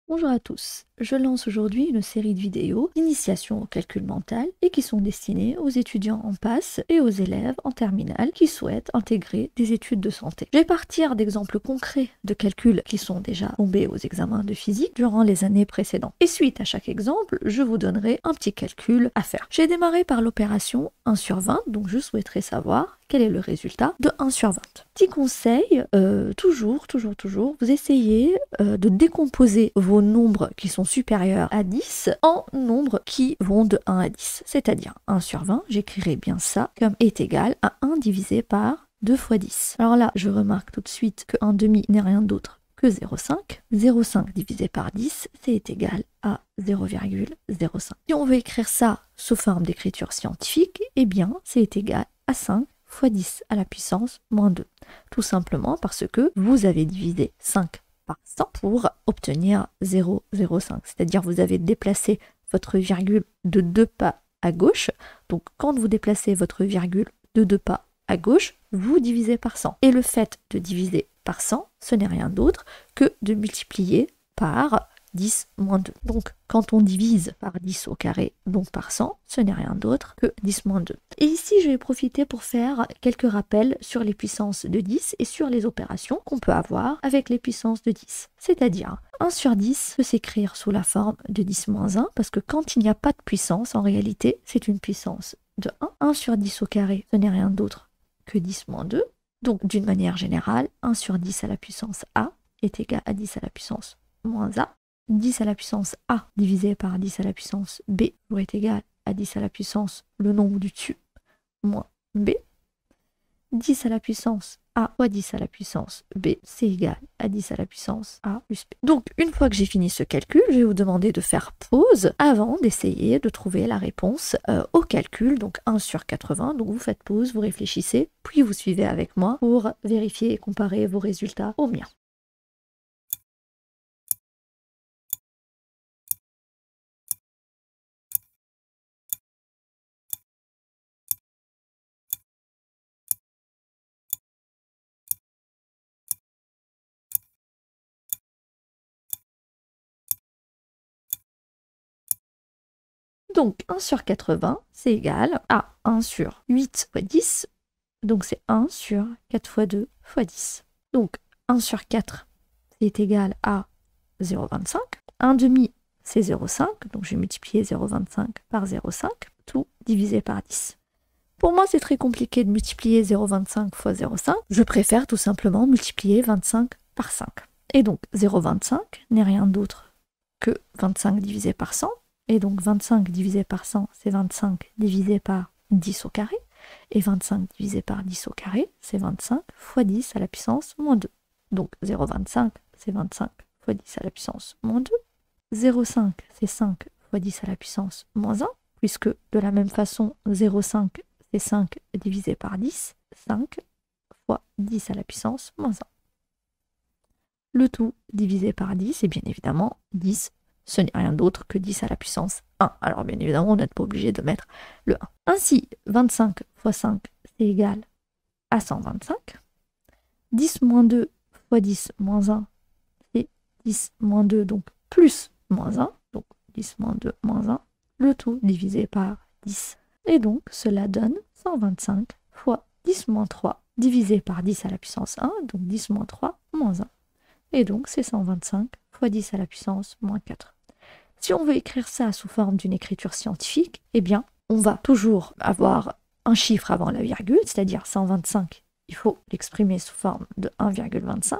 Bonjour à tous, je lance aujourd'hui une série de vidéos d'initiation au calcul mental et qui sont destinées aux étudiants en PASS et aux élèves en terminale qui souhaitent intégrer des études de santé. Je vais partir d'exemples concrets de calculs qui sont déjà tombés aux examens de physique durant les années précédentes. Et suite à chaque exemple, je vous donnerai un petit calcul à faire. J'ai démarré par l'opération 1 sur 20, donc je souhaiterais savoir quel est le résultat de 1 sur 20. Petit conseil, toujours, vous essayez de décomposer vos nombres qui sont supérieurs à 10 en nombres qui vont de 1 à 10. C'est-à-dire 1 sur 20, j'écrirai bien ça comme est égal à 1 divisé par 2 fois 10. Alors là, je remarque tout de suite que 1 demi n'est rien d'autre que 0,5. 0,5 divisé par 10, c'est égal à 0,05. Si on veut écrire ça sous forme d'écriture scientifique, eh bien, c'est égal à 5 fois 10 à la puissance moins 2. Tout simplement parce que vous avez divisé 5 par 100 pour obtenir 0,05. C'est-à-dire vous avez déplacé votre virgule de 2 pas à gauche. Donc quand vous déplacez votre virgule de 2 pas à gauche, vous divisez par 100. Et le fait de diviser par 100, ce n'est rien d'autre que de multiplier par 10 moins 2. Donc, quand on divise par 10 au carré, donc par 100, ce n'est rien d'autre que 10 moins 2. Et ici, je vais profiter pour faire quelques rappels sur les puissances de 10 et sur les opérations qu'on peut avoir avec les puissances de 10. C'est-à-dire, 1 sur 10 peut s'écrire sous la forme de 10 moins 1, parce que quand il n'y a pas de puissance, en réalité, c'est une puissance de 1. 1 sur 10 au carré, ce n'est rien d'autre que 10 moins 2. Donc, d'une manière générale, 1 sur 10 à la puissance A est égal à 10 à la puissance moins A. 10 à la puissance A divisé par 10 à la puissance B aurait égal à 10 à la puissance le nombre du dessus moins B. 10 à la puissance A fois 10 à la puissance B, c'est égal à 10 à la puissance A plus B. Donc, une fois que j'ai fini ce calcul, je vais vous demander de faire pause avant d'essayer de trouver la réponse au calcul, donc 1 sur 80. Donc, vous faites pause, vous réfléchissez, puis vous suivez avec moi pour vérifier et comparer vos résultats aux miens. Donc 1 sur 80, c'est égal à 1 sur 8 fois 10, donc c'est 1 sur 4 fois 2 fois 10. Donc 1 sur 4, c'est égal à 0,25. 1 demi, c'est 0,5, donc je vais multiplier 0,25 par 0,5, tout divisé par 10. Pour moi, c'est très compliqué de multiplier 0,25 fois 0,5. Je préfère tout simplement multiplier 25 par 5. Et donc 0,25 n'est rien d'autre que 25 divisé par 100. Et donc 25 divisé par 100, c'est 25 divisé par 10 au carré. Et 25 divisé par 10 au carré, c'est 25 fois 10 à la puissance moins 2. Donc 0,25, c'est 25 fois 10 à la puissance moins 2. 0,5, c'est 5 fois 10 à la puissance moins 1, puisque de la même façon, 0,5, c'est 5 divisé par 10, 5 fois 10 à la puissance moins 1. Le tout divisé par 10, et bien évidemment, 10, ce n'est rien d'autre que 10 à la puissance 1. Alors bien évidemment, on n'est pas obligé de mettre le 1. Ainsi, 25 fois 5, c'est égal à 125. 10 moins 2 fois 10 moins 1, c'est 10 moins 2, donc plus moins 1. Donc 10 moins 2 moins 1. Le tout divisé par 10. Et donc, cela donne 125 fois 10 moins 3 divisé par 10 à la puissance 1. Donc 10 moins 3 moins 1. Et donc, c'est 125 fois 10 à la puissance moins 4. Si on veut écrire ça sous forme d'une écriture scientifique, eh bien, on va toujours avoir un chiffre avant la virgule, c'est-à-dire 125. Il faut l'exprimer sous forme de 1,25.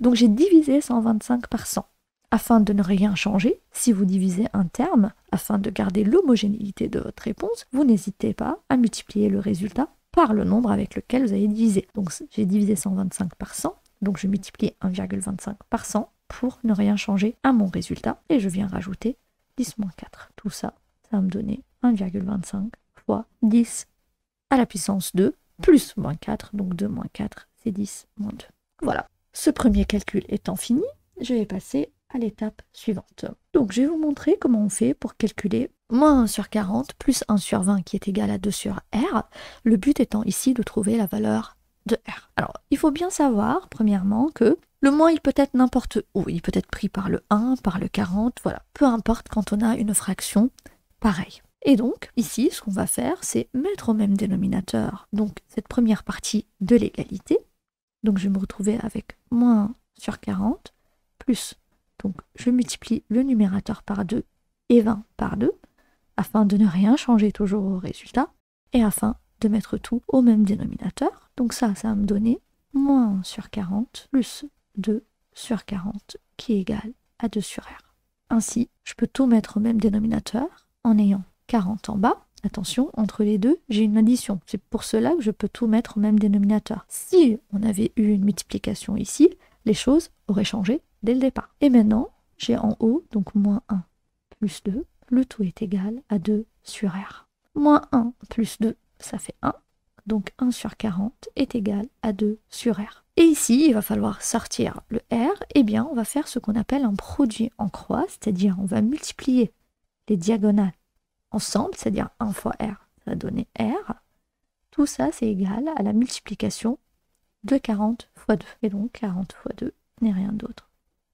Donc, j'ai divisé 125 par 100. Afin de ne rien changer, si vous divisez un terme, afin de garder l'homogénéité de votre réponse, vous n'hésitez pas à multiplier le résultat par le nombre avec lequel vous avez divisé. Donc, j'ai divisé 125 par 100. Donc je multiplie 1,25 par 100 pour ne rien changer à mon résultat. Et je viens rajouter 10 moins 4. Tout ça, ça va me donner 1,25 fois 10 à la puissance 2 plus moins 4. Donc 2 moins 4, c'est 10 moins 2. Voilà. Ce premier calcul étant fini, je vais passer à l'étape suivante. Donc je vais vous montrer comment on fait pour calculer moins 1 sur 40 plus 1 sur 20 qui est égal à 2 sur R. Le but étant ici de trouver la valeur de R. Alors, il faut bien savoir, premièrement, que Le moins, il peut être n'importe où. Il peut être pris par le 1, par le 40, voilà. Peu importe quand on a une fraction pareille. Et donc, ici, ce qu'on va faire, c'est mettre au même dénominateur donc cette première partie de l'égalité. Donc, je vais me retrouver avec moins 1 sur 40, plus, donc je multiplie le numérateur par 2 et 20 par 2, afin de ne rien changer toujours au résultat, et afin de mettre tout au même dénominateur. Donc ça va me donner moins 1 sur 40 plus 2 sur 40 qui est égal à 2 sur R. Ainsi, je peux tout mettre au même dénominateur en ayant 40 en bas. Attention, entre les deux, j'ai une addition. C'est pour cela que je peux tout mettre au même dénominateur. Si on avait eu une multiplication ici, les choses auraient changé dès le départ. Et maintenant, j'ai en haut, donc moins 1 plus 2, le tout est égal à 2 sur R. Moins 1 plus 2, ça fait 1. Donc 1 sur 40 est égal à 2 sur R. Et ici, il va falloir sortir le R. Eh bien, on va faire ce qu'on appelle un produit en croix, c'est-à-dire on va multiplier les diagonales ensemble, c'est-à-dire 1 fois R, ça va donner R. Tout ça, c'est égal à la multiplication de 40 fois 2. Et donc 40 fois 2 n'est rien d'autre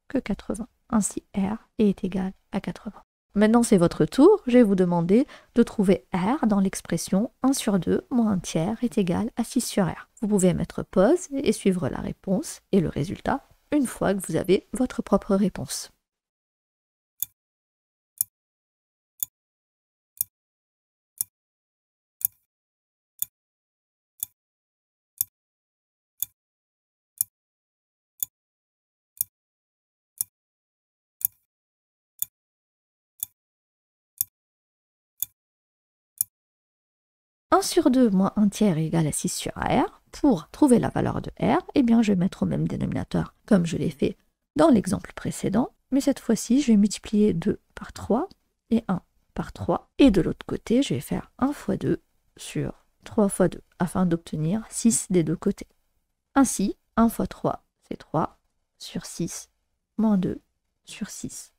que 80. Ainsi, R est égal à 80. Maintenant, c'est votre tour. Je vais vous demander de trouver R dans l'expression 1 sur 2 moins 1 tiers est égal à 6 sur R. Vous pouvez mettre pause et suivre la réponse et le résultat une fois que vous avez votre propre réponse. « 1 sur 2 moins 1 tiers est égal à 6 sur R. Pour trouver la valeur de R, eh bien, je vais mettre au même dénominateur comme je l'ai fait dans l'exemple précédent. Mais cette fois-ci, je vais multiplier 2 par 3 et 1 par 3. Et de l'autre côté, je vais faire 1 fois 2 sur 3 fois 2 afin d'obtenir 6 des deux côtés. Ainsi, 1 fois 3, c'est 3 sur 6 moins 2 sur 6.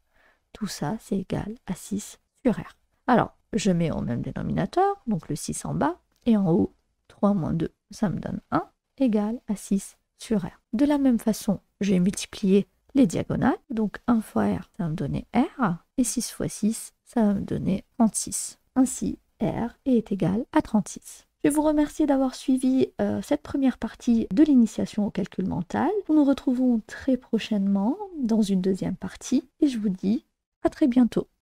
Tout ça, c'est égal à 6 sur R. Alors, je mets au même dénominateur, donc le 6 en bas, et en haut, 3 moins 2, ça me donne 1, égal à 6 sur R. De la même façon, je vais multiplier les diagonales, donc 1 fois R, ça va me donner R, et 6 fois 6, ça va me donner 36. Ainsi, R est égal à 36. Je vais vous remercier d'avoir suivi cette première partie de l'initiation au calcul mental. Nous nous retrouvons très prochainement dans une deuxième partie, et je vous dis à très bientôt.